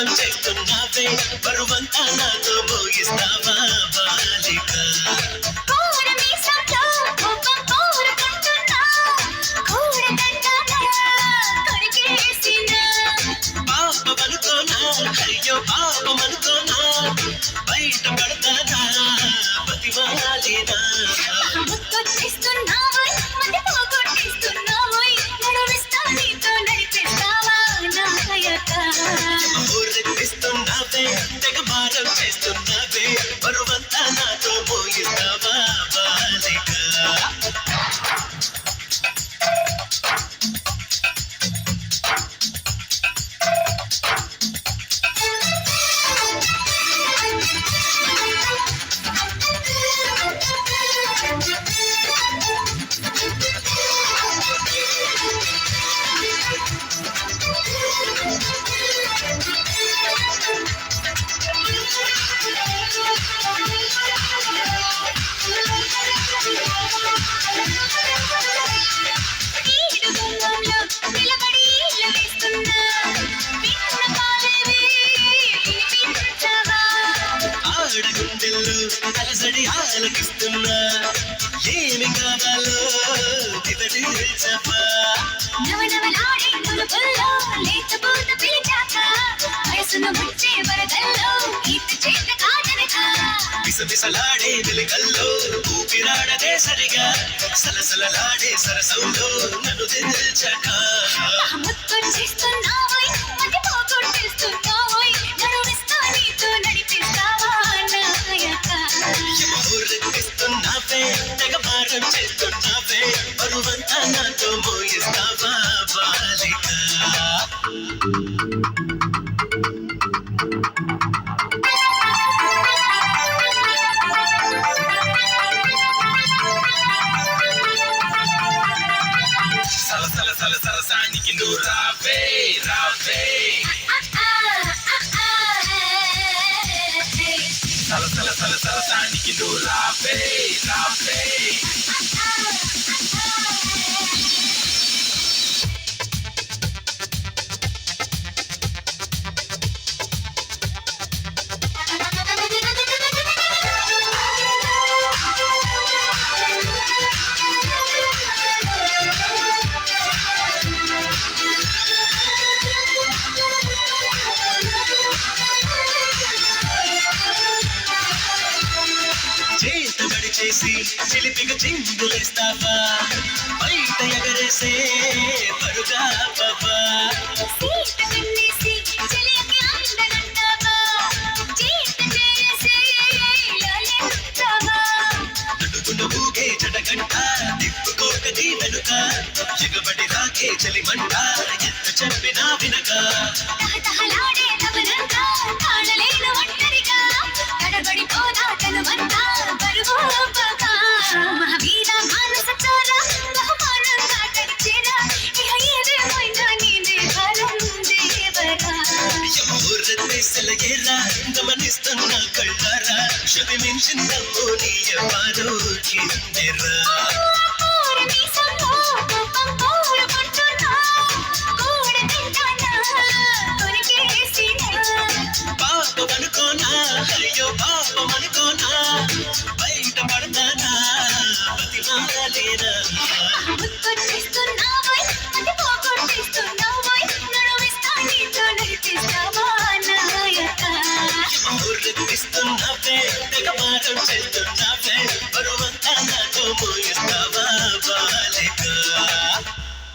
భారం చేస్తున్నావే బరువంతా నాతో మోగిస్తావా బాలిక అయ్యో పాపమనుకోనా బయట పడతానా బతిమాలేనా ఊరెత్తిస్తున్నావే తెగ భారం చేస్తున్నావే బరువంతా నాతో మోగిస్తావా బాలిక అలసడి ఆలకిస్తున్నా ఏమి కావాలో చెప్పా బిసబిసలాడే వెలిగల్లో ఊపిరాడదే సరిగా సలసలలాడే సరసంలో నన్ను తెల్చక ఊరెత్తిస్తున్నావే తెగ భారం చేస్తున్నావే బరువంతా నాతో మోగిస్తావా బాలిక సరసానికి నువ్వు రావే రావే సరసానికి నువ్వు రావే రావే చేసి చిలిపిగా చిందులేస్తావా బయట ఎగరేసే పరుగా బాబా నడుగున ఊగే జడగంట తిప్పుకోక నీ వెనుక ఎగబడి రాకే చలిమంట ఎంత చెప్పినా వినక గమనిస్తున్నా కళ్ళారా శుభి మించిందమ్మో నీ ఎవరో కిందిరా పాపమనుకోనా అయ్యో పాపమనుకోనా బయట పడతానా బతిమాలేనా